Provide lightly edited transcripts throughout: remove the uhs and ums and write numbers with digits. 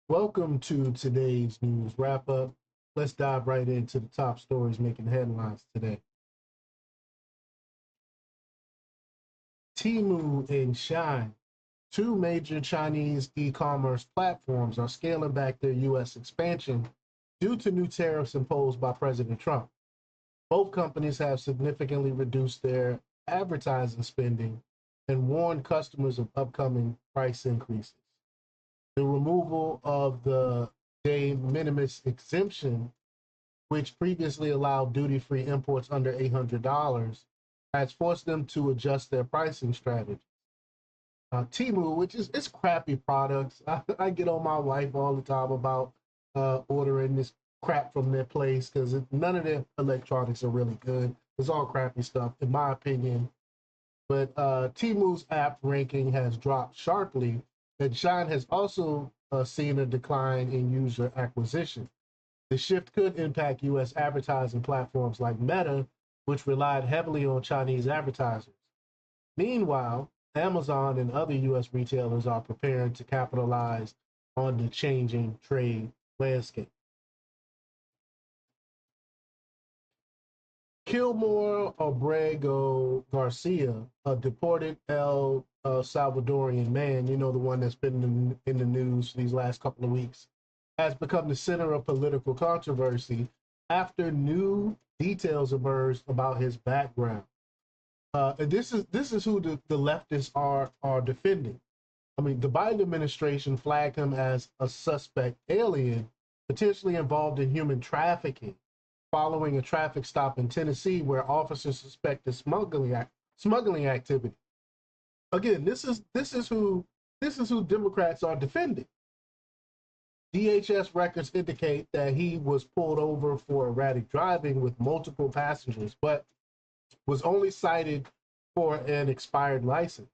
Welcome to today's news wrap up. Let's dive right into the top stories making headlines today. Temu and Shine, two major Chinese e commerce platforms, are scaling back their U.S. expansion due to new tariffs imposed by President Trump. Both companies have significantly reduced their advertising spending and warned customers of upcoming price increases. The removal of the de minimis exemption, which previously allowed duty-free imports under $800, has forced them to adjust their pricing strategy. Temu, which is it's crappy products. I get on my wife all the time about ordering this crap from their place because none of their electronics are really good. It's all crappy stuff, in my opinion. But Temu's app ranking has dropped sharply, and Shine has also seen a decline in user acquisition. The shift could impact U.S. advertising platforms like Meta, which relied heavily on Chinese advertisers. Meanwhile, Amazon and other U.S. retailers are preparing to capitalize on the changing trade landscape. Kilmore Abrego Garcia, a deported El Salvadorian man, the one that's been in the news these last couple of weeks, has become the center of political controversy after new details emerged about his background. And this is who the leftists are defending. I mean, the Biden administration flagged him as a suspect alien, potentially involved in human trafficking, following a traffic stop in Tennessee where officers suspected smuggling activity. Again, this is who Democrats are defending. DHS records indicate that he was pulled over for erratic driving with multiple passengers, but was only cited for an expired license.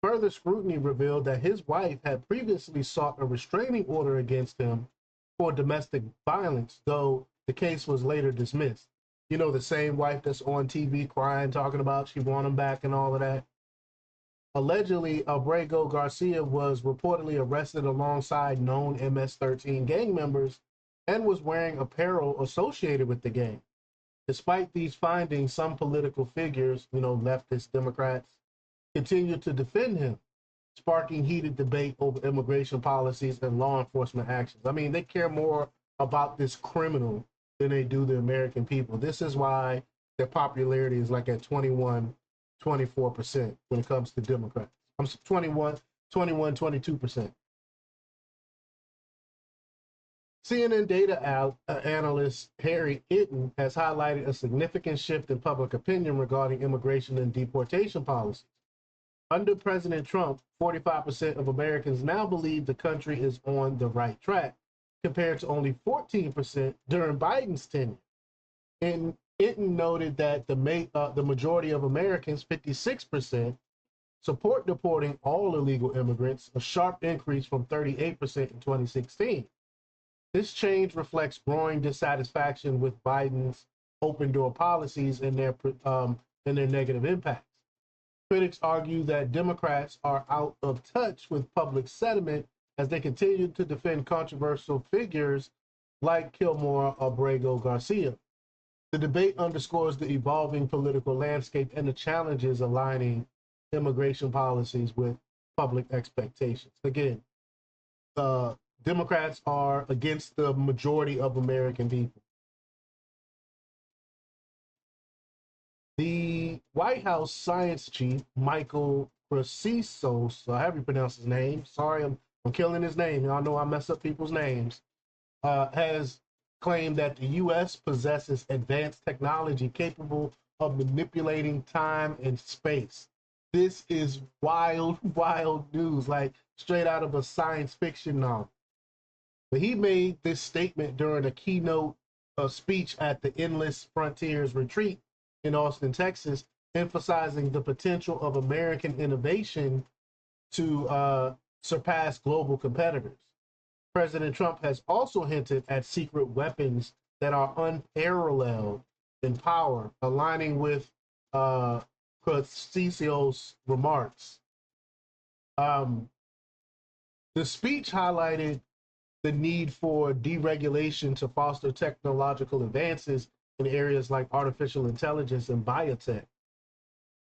Further scrutiny revealed that his wife had previously sought a restraining order against him for domestic violence, though the case was later dismissed. The same wife that's on TV crying, talking about she want him back and all of that. Allegedly, Abrego Garcia was reportedly arrested alongside known MS-13 gang members and was wearing apparel associated with the gang. Despite these findings, some political figures, leftist Democrats, continue to defend him, sparking heated debate over immigration policies and law enforcement actions. I mean, they care more about this criminal than they do the American people. This is why their popularity is like at 21, 24% when it comes to Democrats. I'm 22%. CNN data analyst Harry Itten has highlighted a significant shift in public opinion regarding immigration and deportation policies. Under President Trump, 45% of Americans now believe the country is on the right track, compared to only 14% during Biden's tenure. And Itten noted that the majority of Americans, 56%, support deporting all illegal immigrants, a sharp increase from 38% in 2016. This change reflects growing dissatisfaction with Biden's open door policies and their negative impacts. Critics argue that Democrats are out of touch with public sentiment as they continue to defend controversial figures like Kilmore Abrego Garcia. The debate underscores the evolving political landscape and the challenges aligning immigration policies with public expectations. Again, Democrats are against the majority of American people. The White House science chief, Michael Precisos, however you pronounce his name, sorry, I'm killing his name. Y'all know I mess up people's names, has claimed that the U.S. possesses advanced technology capable of manipulating time and space. This is wild, wild news, like straight out of a science fiction novel. But he made this statement during a keynote speech at the Endless Frontiers retreat in Austin, Texas, emphasizing the potential of American innovation to surpass global competitors. President Trump has also hinted at secret weapons that are unparalleled in power, aligning with Precisio's remarks. Um, the speech highlighted the need for deregulation to foster technological advances in areas like artificial intelligence and biotech.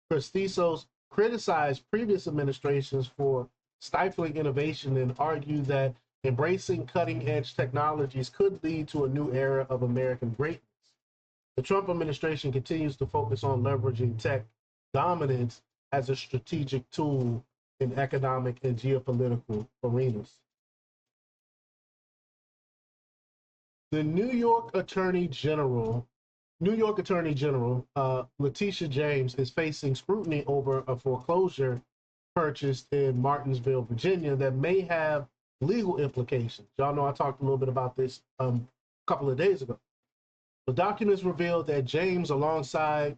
Prestigos criticized previous administrations for stifling innovation and argued that embracing cutting edge technologies could lead to a new era of American greatness. The Trump administration continues to focus on leveraging tech dominance as a strategic tool in economic and geopolitical arenas. The New York Attorney General Letitia James is facing scrutiny over a foreclosure purchased in Martinsville, Virginia, that may have legal implications. Y'all know I talked a little bit about this a couple of days ago. The documents revealed that James, alongside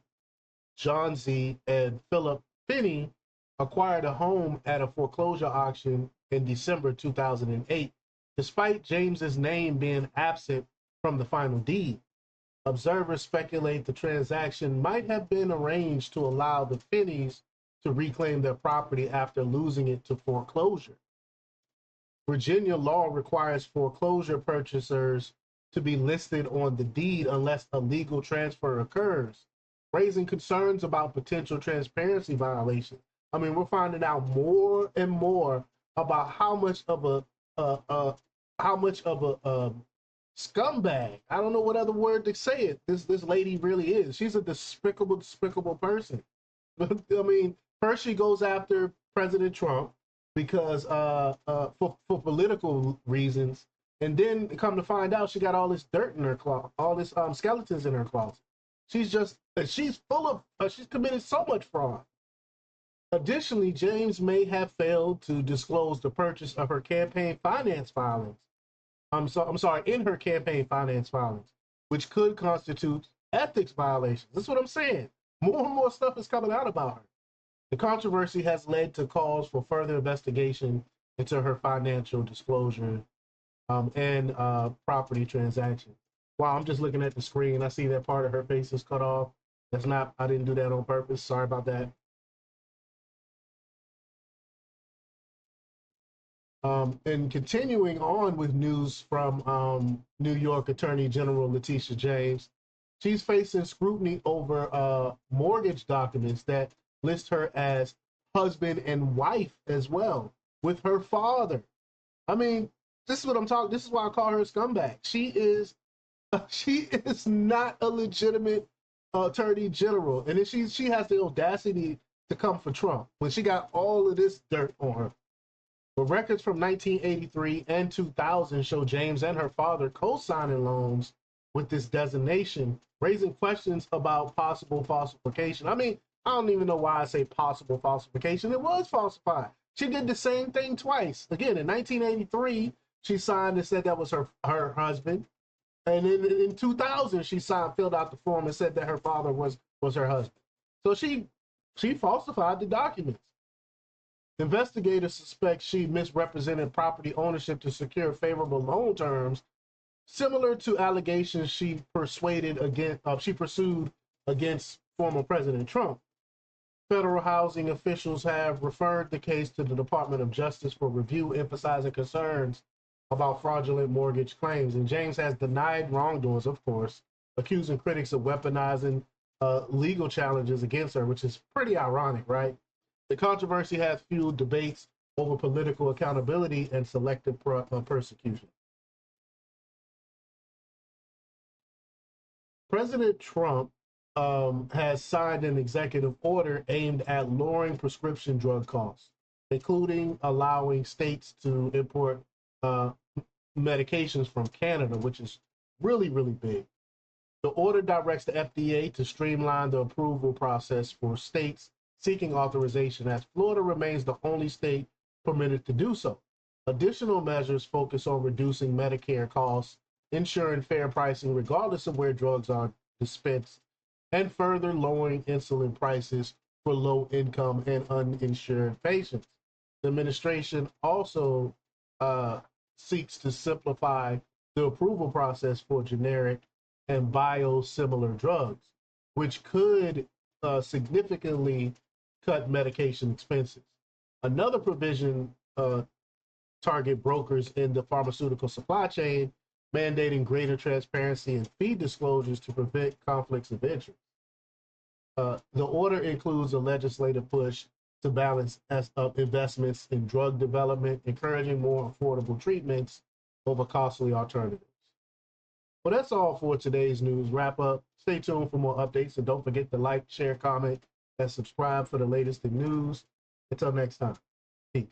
John Z. and Philip Finney, acquired a home at a foreclosure auction in December 2008, despite James's name being absent from the final deed. Observers speculate the transaction might have been arranged to allow the Finneys to reclaim their property after losing it to foreclosure. Virginia law requires foreclosure purchasers to be listed on the deed unless a legal transfer occurs, raising concerns about potential transparency violations. I mean, we're finding out more and more about how much of a scumbag. I don't know what other word to say it. This lady really is. She's a despicable person. I mean, first she goes after President Trump because for political reasons, and then come to find out she got all this dirt in her closet, all this skeletons in her closet. She's committed so much fraud. Additionally, James may have failed to disclose the purchase of her campaign finance filings. I'm sorry, in her campaign finance filings, which could constitute ethics violations. That's what I'm saying. More and more stuff is coming out about her. The controversy has led to calls for further investigation into her financial disclosure and property transaction. Wow, I'm just looking at the screen. I see that part of her face is cut off. I didn't do that on purpose. Sorry about that. And continuing on with news from New York Attorney General Letitia James, she's facing scrutiny over mortgage documents that list her as husband and wife as well with her father. I mean, this is what I'm talking. This is why I call her a scumbag. She is not a legitimate attorney general, and then she has the audacity to come for Trump when she got all of this dirt on her. But records from 1983 and 2000 show James and her father co-signing loans with this designation, raising questions about possible falsification. I mean, I don't even know why I say possible falsification. It was falsified. She did the same thing twice. Again, in 1983, she signed and said that was her husband. And in 2000, she filled out the form and said that her father was her husband. So she falsified the documents. Investigators suspect she misrepresented property ownership to secure favorable loan terms, similar to allegations she pursued against former President Trump. Federal housing officials have referred the case to the Department of Justice for review, emphasizing concerns about fraudulent mortgage claims. And James has denied wrongdoings, of course, accusing critics of weaponizing legal challenges against her, which is pretty ironic, right? The controversy has fueled debates over political accountability and selective persecution. President Trump has signed an executive order aimed at lowering prescription drug costs, including allowing states to import medications from Canada, which is really, really big. The order directs the FDA to streamline the approval process for states seeking authorization, as Florida remains the only state permitted to do so. Additional measures focus on reducing Medicare costs, ensuring fair pricing regardless of where drugs are dispensed, and further lowering insulin prices for low-income and uninsured patients. The administration also seeks to simplify the approval process for generic and biosimilar drugs, which could significantly cut medication expenses. Another provision target brokers in the pharmaceutical supply chain, mandating greater transparency and fee disclosures to prevent conflicts of interest. The order includes a legislative push to balance investments in drug development, encouraging more affordable treatments over costly alternatives. Well, that's all for today's news wrap up. Stay tuned for more updates and don't forget to like, share, comment, and subscribe for the latest in news. Until next time, peace.